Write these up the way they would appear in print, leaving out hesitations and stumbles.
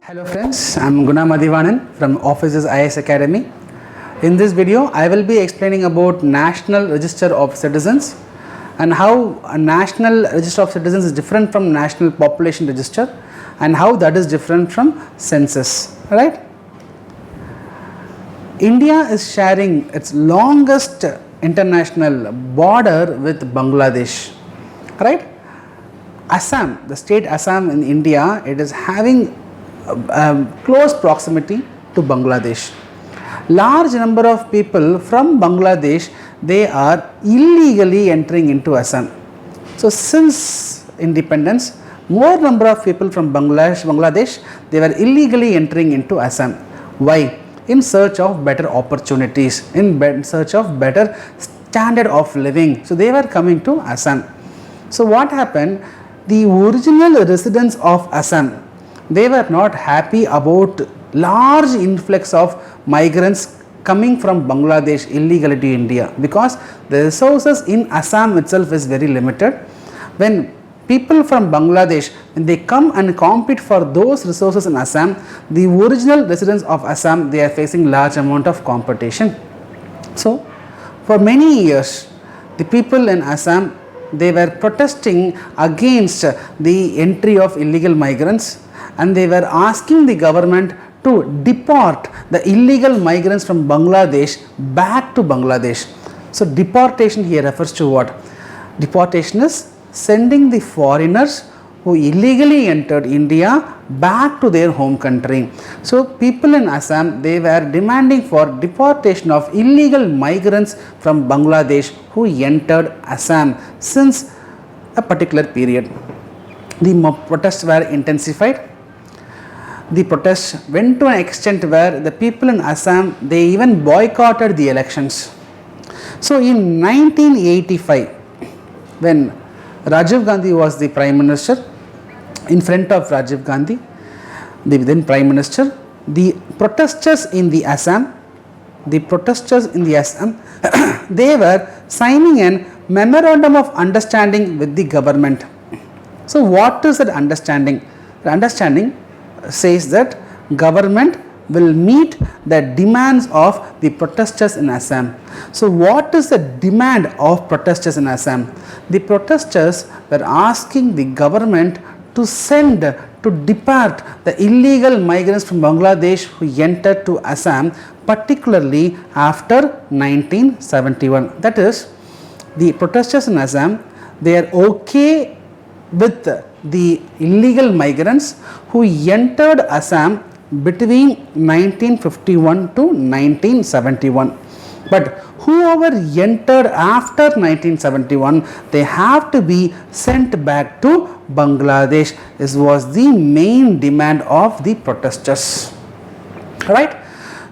Hello friends, I am Guna Madhivanan from Offices IS Academy. In this video, I will be explaining about National Register of Citizens and how a National Register of Citizens is different from National Population Register and how that is different from census, right? India is sharing its longest international border with Bangladesh, right? Assam, the state Assam in India, it is having close proximity to Bangladesh. Large number of people from Bangladesh, they are illegally entering into Assam. So since independence, more number of people from Bangladesh, they were illegally entering into Assam. Why? In search of better opportunities, in search of better standard of living. So they were coming to Assam. So what happened? The original residents of Assam, they were not happy about large influx of migrants coming from Bangladesh illegally to India, because the resources in Assam itself is very limited. When people from Bangladesh, when they come and compete for those resources in Assam, the original residents of Assam, they are facing large amount of competition. So for many years, the people in Assam, they were protesting against the entry of illegal migrants, and they were asking the government to deport the illegal migrants from Bangladesh back to Bangladesh. So deportation here refers to what? Deportation is sending the foreigners who illegally entered India back to their home country. So people in Assam, they were demanding for deportation of illegal migrants from Bangladesh who entered Assam since a particular period. The protests were intensified. The protests went to an extent where the people in Assam, they even boycotted the elections. So in 1985, when Rajiv Gandhi was the Prime Minister, in front of Rajiv Gandhi, the then Prime Minister, the protesters in the Assam, they were signing a memorandum of understanding with the government. So what is that understanding? The understanding says that government will meet the demands of the protesters in Assam. So what is the demand of protesters in Assam? The protesters were asking the government to depart the illegal migrants from Bangladesh who entered to Assam, particularly after 1971. That is, the protesters in Assam, they are okay with the illegal migrants who entered Assam between 1951 to 1971. But whoever entered after 1971, they have to be sent back to Bangladesh. This was the main demand of the protesters. Right?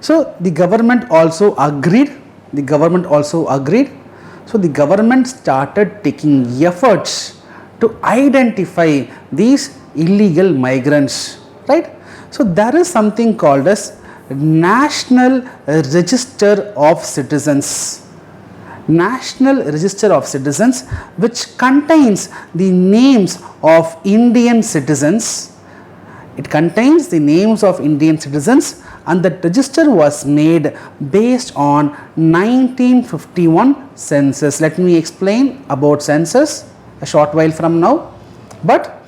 So the government also agreed. So the government started taking efforts to identify these illegal migrants, right? So there is something called as National Register of Citizens. National Register of Citizens, which contains the names of Indian citizens. It contains the names of Indian citizens, and that register was made based on 1951 census. Let me explain about census a short while from now. But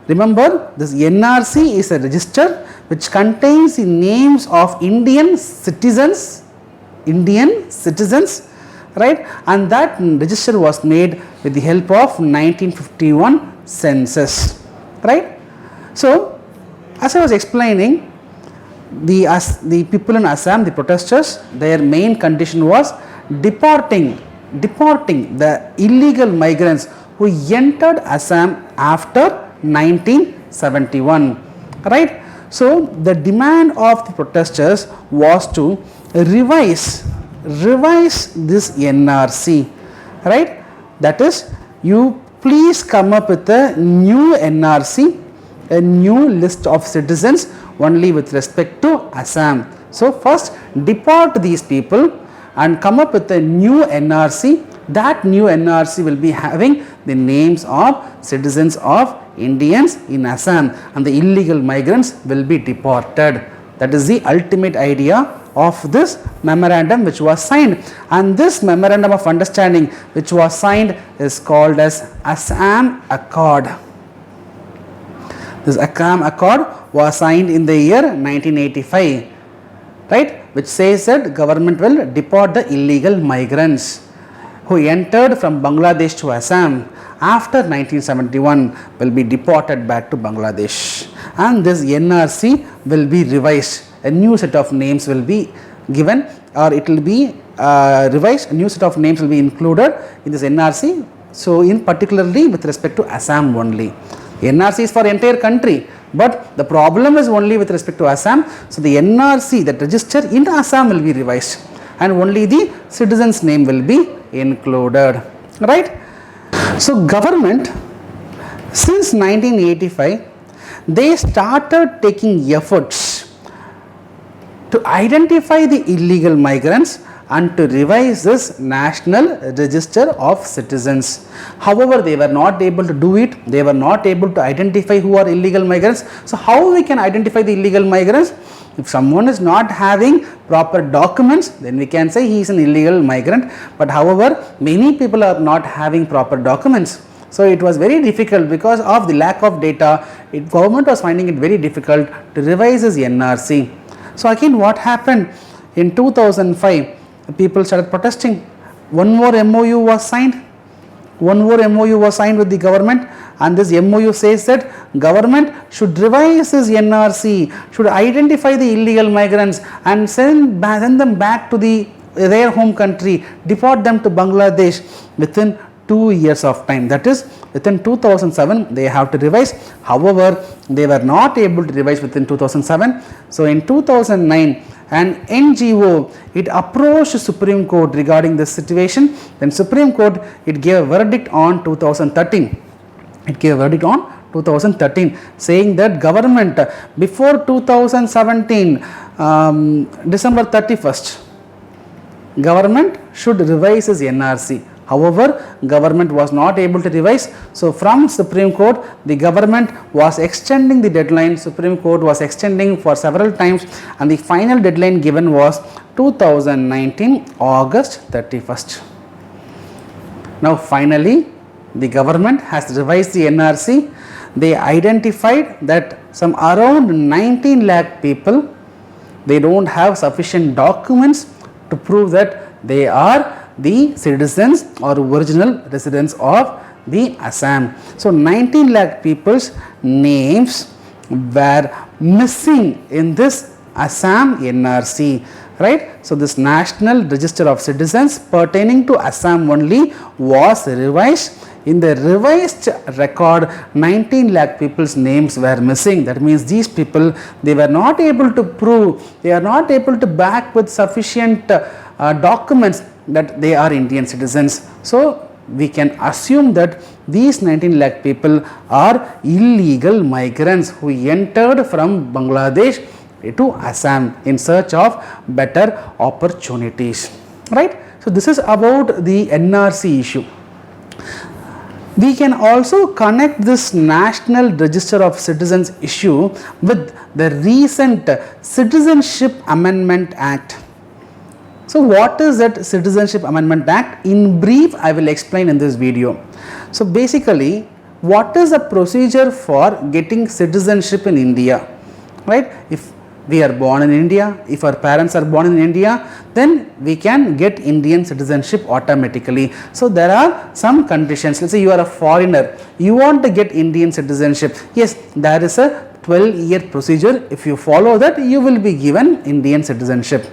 remember, this NRC is a register which contains the names of Indian citizens, right? And that register was made with the help of 1951 census, right? So as I was explaining, the people in Assam, the protesters, their main condition was deporting the illegal migrants who entered Assam after 1971, right? So the demand of the protesters was to revise this NRC, right? That is, you please come up with a new NRC, a new list of citizens only with respect to Assam. So first deport these people and come up with a new NRC that new NRC will be having the names of citizens of Indians in Assam, and the illegal migrants will be deported. That is the ultimate idea of this memorandum which was signed, and this memorandum of understanding which was signed is called as Assam Accord. This Assam Accord was signed in the year 1985, right, which says that government will deport the illegal migrants who entered from Bangladesh to Assam after 1971 will be deported back to Bangladesh, and this NRC will be revised. A new set of names will be given, or it will be revised. A new set of names will be included in this NRC. So, in particularly with respect to Assam only. NRC is for entire country, but the problem is only with respect to Assam. So, the NRC that register in Assam will be revised, and only the citizen's name will be included, right. So, government since 1985 they started taking efforts to identify the illegal migrants and to revise this national register of citizens. However, they were not able to do it. They were not able to identify who are illegal migrants. So, how we can identify the illegal migrants? If someone is not having proper documents, then we can say he is an illegal migrant. But however, many people are not having proper documents. So, it was very difficult because of the lack of data. Government was finding it very difficult to revise this NRC. So, again what happened in 2005, people started protesting. One more MOU was signed. One more MOU was signed with the government, and this MOU says that government should revise this NRC, should identify the illegal migrants and send them back to their home country, deport them to Bangladesh within 2 years of time. That is, within 2007 they have to revise. However, they were not able to revise within 2007. So, in 2009 an NGO it approached Supreme Court regarding this situation. Then Supreme Court it gave a verdict on 2013. It gave a verdict on 2013 saying that government before 2017 December 31st government should revise its NRC. However, government was not able to revise. So, from Supreme Court, the government was extending the deadline. Supreme Court was extending for several times, and the final deadline given was 2019 August 31st. Now, finally, the government has revised the NRC. They identified that some around 19 lakh people, they don't have sufficient documents to prove that they are the citizens or original residents of the Assam. So, 19 lakh people's names were missing in this Assam NRC, right. So, this National Register of Citizens pertaining to Assam only was revised. In the revised record, 19 lakh people's names were missing. That means these people, they were not able to prove, they are not able to back with sufficient documents that they are Indian citizens. So, we can assume that these 19 lakh people are illegal migrants who entered from Bangladesh to Assam in search of better opportunities, right. So, this is about the NRC issue. We can also connect this National Register of Citizens issue with the recent Citizenship Amendment Act. So, what is that Citizenship Amendment Act? In brief, I will explain in this video. So, basically, what is the procedure for getting citizenship in India, right? If we are born in India, if our parents are born in India, then we can get Indian citizenship automatically. So, there are some conditions. Let's say you are a foreigner, you want to get Indian citizenship. Yes, there is a 12-year procedure. If you follow that, you will be given Indian citizenship.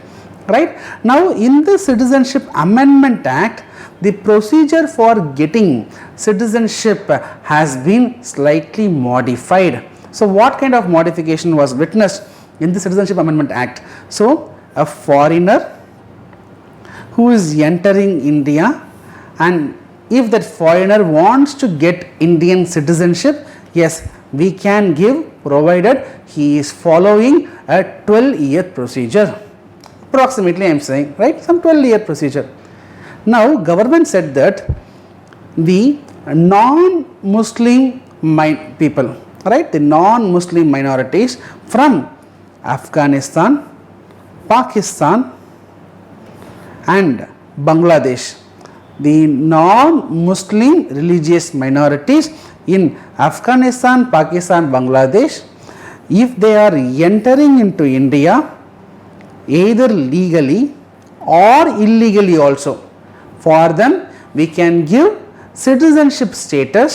Right. Now, in the Citizenship Amendment Act, the procedure for getting citizenship has been slightly modified. So, what kind of modification was witnessed in the Citizenship Amendment Act? So, a foreigner who is entering India, and if that foreigner wants to get Indian citizenship, yes, we can give, provided he is following a 12-year procedure. Approximately I am saying, right, some 12-year procedure. Now government said that the non-Muslim people, right, the non-Muslim minorities from Afghanistan, Pakistan and Bangladesh, the non-Muslim religious minorities in Afghanistan, Pakistan, Bangladesh, if they are entering into India either legally or illegally also, for them we can give citizenship status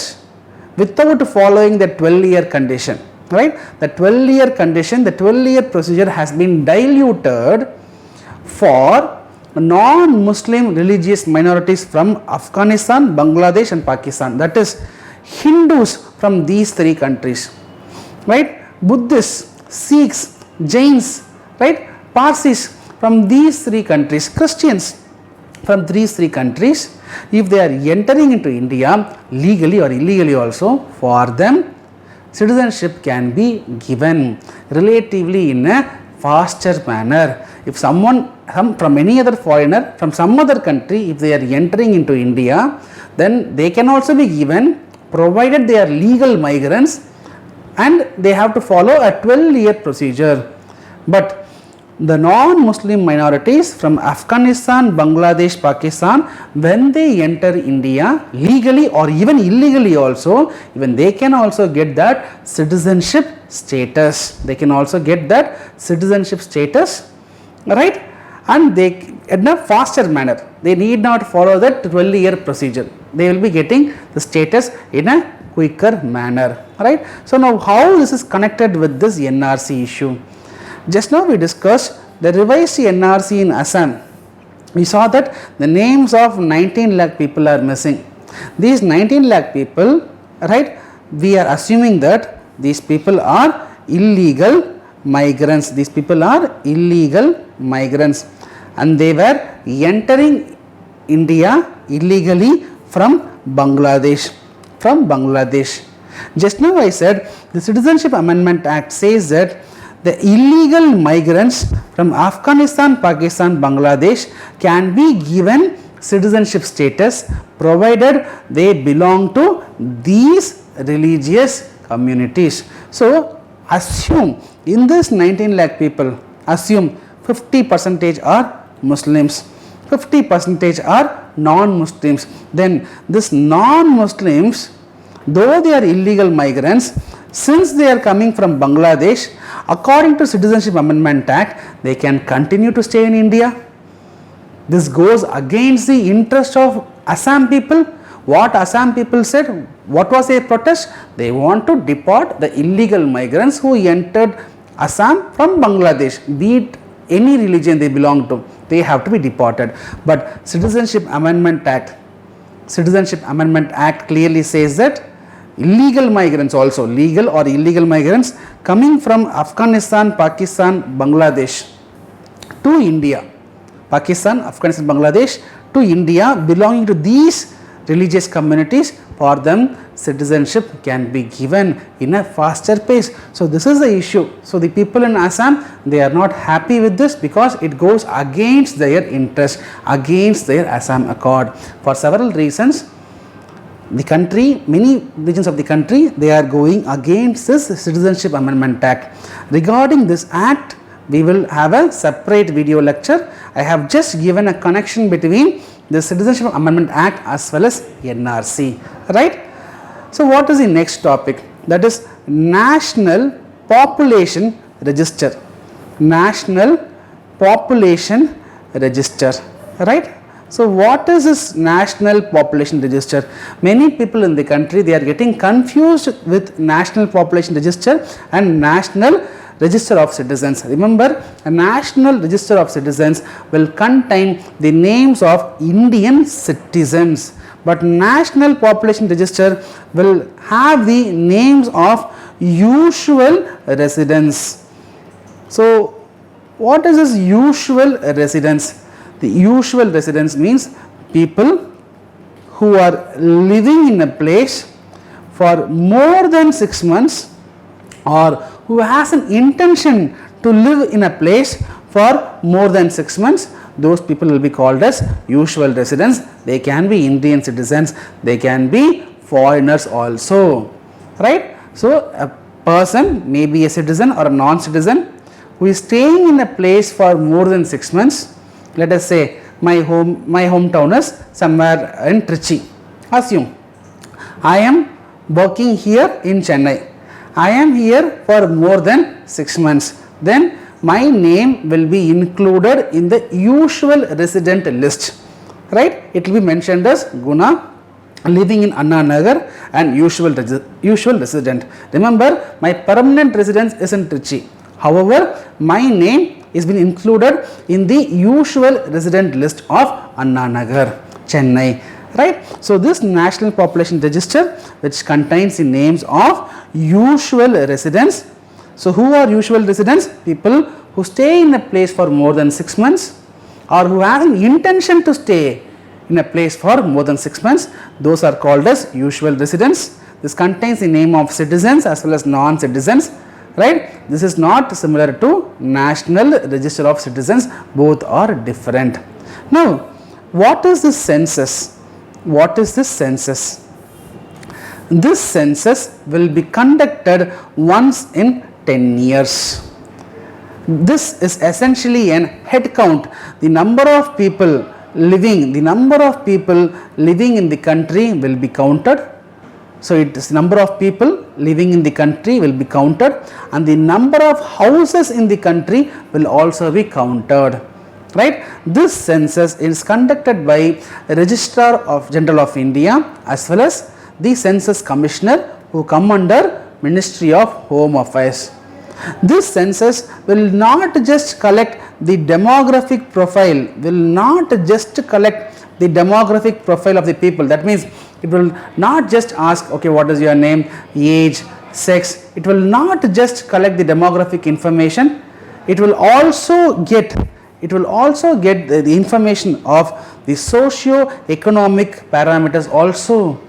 without following the 12-year condition, right? The 12-year condition, the 12-year procedure has been diluted for non-Muslim religious minorities from Afghanistan, Bangladesh and Pakistan, that is Hindus from these three countries, right? Buddhists, Sikhs, Jains, right? Parsis from these three countries, Christians from these three countries, if they are entering into India legally or illegally also, for them citizenship can be given relatively in a faster manner. If someone from any other foreigner from some other country, if they are entering into India, then they can also be given, provided they are legal migrants and they have to follow a 12-year procedure. But the non-Muslim minorities from Afghanistan, Bangladesh, Pakistan, when they enter India legally or even illegally also, even they can also get that citizenship status. They can also get that citizenship status, right? And they in a faster manner. They need not follow that 12-year procedure. They will be getting the status in a quicker manner, right? So now how this is connected with this NRC issue? Just now we discussed the revised NRC in Assam. We saw that the names of 19 lakh people are missing. These 19 lakh people, right, we are assuming that these people are illegal migrants. These people are illegal migrants and they were entering India illegally from Bangladesh. Just now I said the Citizenship Amendment Act says that the illegal migrants from Afghanistan, Pakistan, Bangladesh can be given citizenship status provided they belong to these religious communities. So assume in this 19 lakh people, assume 50% are Muslims, 50% are non-Muslims. Then this non-Muslims, though they are illegal migrants, since they are coming from Bangladesh, according to Citizenship Amendment Act, they can continue to stay in India. This goes against the interest of Assam people. What Assam people said, what was their protest? They want to deport the illegal migrants who entered Assam from Bangladesh, be it any religion they belong to, they have to be deported. But Citizenship Amendment Act clearly says that illegal migrants also, legal or illegal migrants coming from Afghanistan, Pakistan, Bangladesh to India, Pakistan, Afghanistan, Bangladesh to India, belonging to these religious communities, for them citizenship can be given in a faster pace. So this is the issue. So the people in Assam, they are not happy with this because it goes against their interest, against their Assam Accord. For several reasons, the country, many regions of the country, they are going against this Citizenship Amendment Act. Regarding this act, we will have a separate video lecture. I have just given a connection between the Citizenship Amendment Act as well as NRC, right? So what is the next topic? That is National Population Register. National Population Register, right? So what is this National Population Register? Many people in the country, they are getting confused with National Population Register and National Register of Citizens. Remember, a National Register of Citizens will contain the names of Indian citizens, but National Population Register will have the names of usual residents. So what is this usual residence? The usual residence means people who are living in a place for more than 6 months or who has an intention to live in a place for more than 6 months, those people will be called as usual residents. They can be Indian citizens, they can be foreigners also, right? So a person may be a citizen or a non-citizen who is staying in a place for more than 6 months. Let us say my hometown is somewhere in Trichy. Assume I am working here in Chennai. I am here for more than 6 months. Then my name will be included in the usual resident list, right? It will be mentioned as Guna, living in Anna Nagar, and usual resident. Remember, my permanent residence is in Trichy. However, my name is been included in the usual resident list of Anna Nagar, Chennai, right? So this national population register, which contains the names of usual residents. So who are usual residents? People who stay in a place for more than 6 months, or who have an intention to stay in a place for more than 6 months. Those are called as usual residents. This contains the name of citizens as well as non-citizens, right? This is not similar to National Register of Citizens. Both are different. Now, what is this census? What is this census? This census will be conducted once in 10 years. This is essentially an head count. The number of people living in the country will be counted. So it is number of people living in the country will be counted, and the number of houses in the country will also be counted, right? This census is conducted by Registrar of General of India as well as the Census Commissioner, who come under Ministry of Home Affairs. This census will not just collect the demographic profile, of the people. That means it will not just ask, okay, what is your name, age, sex. It will not just collect the demographic information. It will also get the information of the socio-economic parameters also.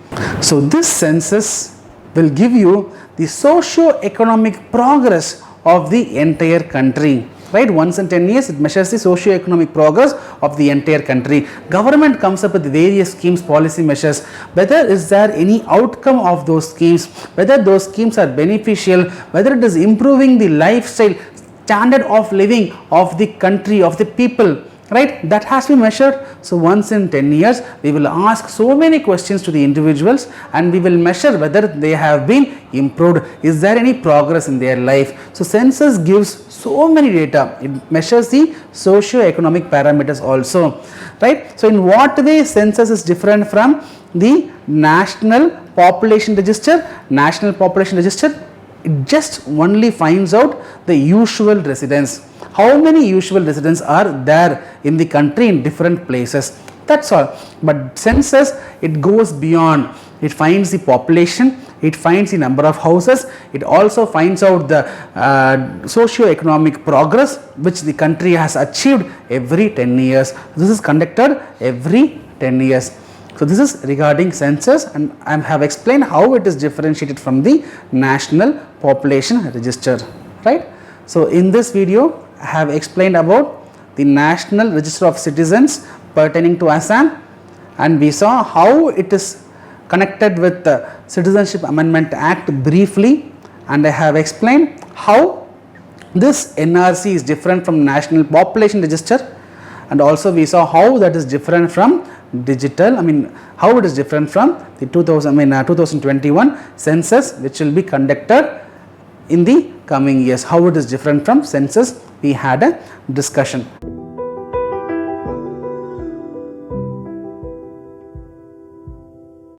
So this census will give you the socio-economic progress of the entire country, right? Once in 10 years, it measures the socio-economic progress of the entire country. Government comes up with various schemes, policy measures. Whether is there any outcome of those schemes, whether those schemes are beneficial, whether it is improving the lifestyle, standard of living of the country, of the people, right? That has to be measured. So once in 10 years, we will ask so many questions to the individuals, and we will measure whether they have been improved. Is there any progress in their life? So census gives so many data. It measures the socio-economic parameters also, right? So in what way census is different from the National Population Register? National Population Register, it just only finds out the usual residents. How many usual residents are there in the country in different places? That's all. But census, it goes beyond. It finds the population, it finds the number of houses, it also finds out the socio-economic progress which the country has achieved every 10 years. This is conducted every 10 years. So this is regarding census, and I have explained how it is differentiated from the National Population Register, right? So in this video, I have explained about the National Register of Citizens pertaining to Assam, and we saw how it is connected with the Citizenship Amendment Act briefly, and I have explained how this NRC is different from National Population Register, and also we saw how that is different from how it is different from the 2021 census, which will be conducted in the coming years. How it is different from census, we had a discussion.